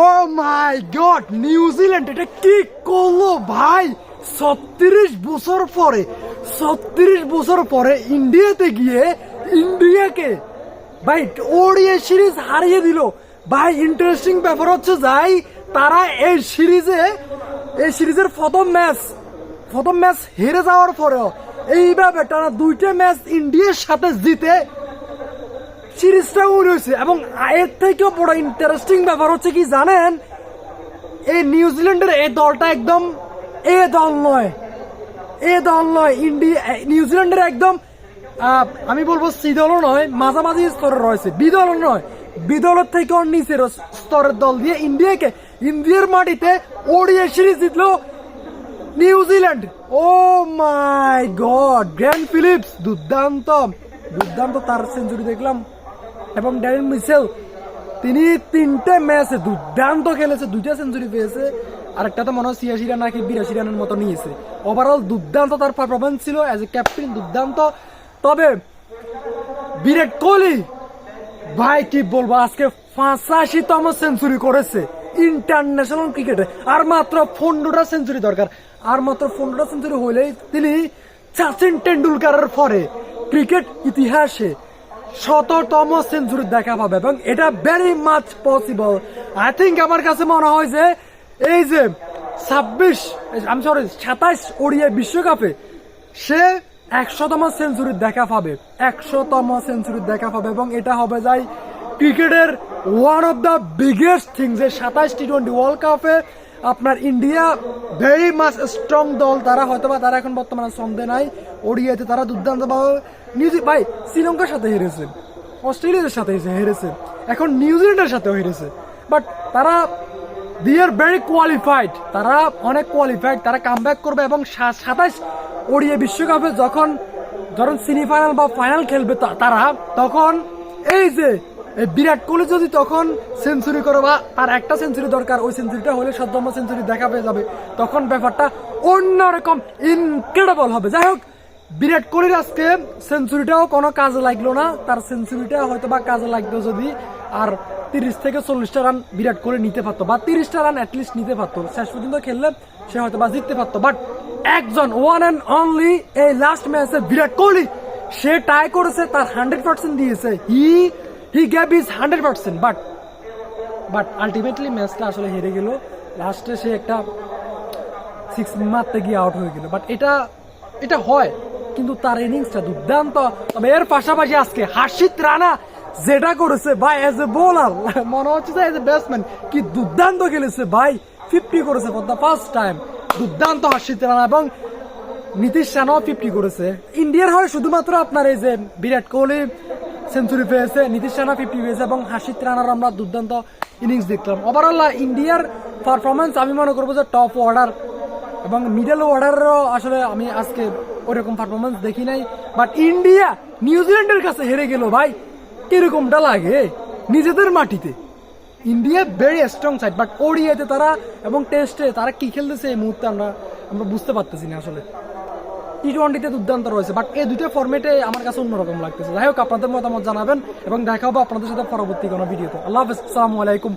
ও মাই god, New Zealand এটা কি করলো ভাই! 36 বছর পরে ইন্ডিয়াতে গিয়ে ইন্ডিয়াকে ভাই ওডিআই সিরিজ হারিয়ে দিল ভাই। ইন্টারেস্টিং ব্যাপার হচ্ছে যাই তারা এই সিরিজের প্রথম ম্যাচ হেরে যাওয়ার পরেও এইভাবে তারা 2টা ম্যাচ ইন্ডিয়ার সাথে জিতে সিরিজটা উইন হয়েছে। এবং এর থেকেও বড় ইন্টারেস্টিং ব্যাপার হচ্ছে কি জানেন, এই নিউজিল্যান্ডের এই দলটা একদম এ দল নয়। নিউজিল্যান্ডের একদম আমি বলবো সি দলও নয়, মাঝামাঝি স্তরে রয়েছে। বি দলও নয়, বি দলের থেকেও নিচের স্তরের দল দিয়ে ইন্ডিয়ার মাটিতে ওডিআই সিরিজ জিতলো নিউজিল্যান্ড। ও মাই গড, গ্র্যান্ড ফিলিপস দুর্দান্ত তার সেঞ্চুরি দেখলাম। এবং ড্যারেন মিচেল তিনি 3টে ম্যাচে দুর্দান্ত খেলেছে, 2টা সেঞ্চুরি পেয়েছে, আরেকটা তো মনে হয় 86 রান নাকি 82 রানের মতো নিয়েছে। ওভারঅল দুর্দান্ত তার পারফরমেন্স ছিল অ্যাজ এ ক্যাপ্টেন, দুর্দান্ত। তবে বিরাট কোহলি ভাই কি বলবো, আজকে 85তম সেঞ্চুরি করেছে ইন্টারন্যাশনাল ক্রিকেটে। আর মাত্র 15টা সেঞ্চুরি দরকার, আর মাত্র 15টা সেঞ্চুরি হইলেই তিনি সচিন টেন্ডুলকারের পরে ক্রিকেট ইতিহাসে 100তম সেঞ্চুরি দেখা পাবে। এবং এটা very much possible. I think আমার কাছে মনে হয় যে এই যে 27 ওডিআই বিশ্বকাপে সে 100তম সেঞ্চুরি দেখা পাবে, 100তম সেঞ্চুরি দেখা পাবে। এবং এটা হবে যাই ক্রিকেটের one of the biggest thing যে 27 টি20 ওয়ার্ল্ড কাপে আপনার ইন্ডিয়া ভেরি মাচ স্ট্রং দল। তারা হয়তোবা তারা এখন বর্তমানে সন্দেহ নাই, ওডিআইতে তারা দুর্দান্ত ভাই শ্রীলঙ্কার সাথে হেরেছে, অস্ট্রেলিয়ার সাথে হেরেছে, এখন নিউজিল্যান্ডের সাথেও হেরেছে। বাট তারা দে আর ভেরি কোয়ালিফাইড, তারা অনেক কোয়ালিফাইড, তারা কাম ব্যাক করবে। এবং 27 ওডিআই বিশ্বকাপে যখন সেমিফাইনাল বা ফাইনাল খেলবে তারা, তখন এই যে বিরাট কোহলি যদি তখন সেঞ্চুরি করে বা তার একটা সেঞ্চুরি দরকার, ওই সেঞ্চুরিটা হলে 100তম সেঞ্চুরি দেখা পেয়ে যাবে, তখন ব্যাপারটা অন্যরকম ইনক্রেডিবল হবে। যাই হোক, বিরাট কোহলির আজকে সেঞ্চুরিটাও কোনো কাজে লাগলো না, তার সেঞ্চুরিটা হয়তো বা কাজে লাগতো যদি আর 30 থেকে 40টা রান বিরাট কোহলি নিতে পারতো, বা 30টা রান অ্যাটলিস্ট নিতে পারতো, শেষ পর্যন্ত খেললে সে হয়তো বা জিততে পারতো। বাট একজন ওয়ান অ্যান্ড অনলি এই লাস্ট ম্যাচে বিরাট কোহলি সে ট্রাই করেছে, তার 100% দিয়েছে, he gave his 100%। But ultimately ম্যাচটা আসলে হেরে গেল, লাস্টে সে একটা 6 মারতে গিয়ে আউট হয়ে গেল। বাট এটা হয়, কিন্তু তার ইনিংসটা দুর্দান্ত। তবে এর পাশাপাশি আজকে হার্ষিত রানা যেটা করেছে ভাই, এজ এ বোলার মনে হচ্ছে যে এজ এ ব্যাটসম্যান কি দুর্দান্ত খেলেছে ভাই। 50 করেছে ফর দ্য ফার্স্ট টাইম, দুর্দান্ত হার্ষিত রানা। এবং নীতিশ রানাও 50 করেছে। ইন্ডিয়ার হয় শুধুমাত্র আপনার এই যে বিরাট কোহলি সেঞ্চুরি পেয়েছে, নীতিশ রানা 50 পেয়েছে, এবং হার্ষিত রানার আমরা দুর্দান্ত ইনিংস দেখলাম। ওভারঅল ইন্ডিয়ার পারফরমেন্স আমি মনে করবো যে টপ অর্ডার এবং মিডল অর্ডারেরও আসলে আমি আজকে ওরকম পারফরমেন্স দেখি নাই। বাট ইন্ডিয়া নিউজিল্যান্ডের কাছে হেরে গেল ভাই, কিরকমটা লাগে নিজেদের মাটিতে। India very strong side, but ওডিআইতে তারা এবং টেস্টে তারা কি খেলতেছে এই মুহূর্তে আমরা বুঝতে পারতেছি না। আসলে টি20তে দুর্দান্ত রয়েছে, বাট এই 2টা ফরম্যাটে আমার কাছে অন্যরকম লাগতেছে। যাই হোক, আপনাদের মতামত জানাবেন এবং দেখা হবে আপনাদের সাথে পরবর্তী কোনো ভিডিওতে। আল্লাহ হাফেজ, আসসালামু আলাইকুম।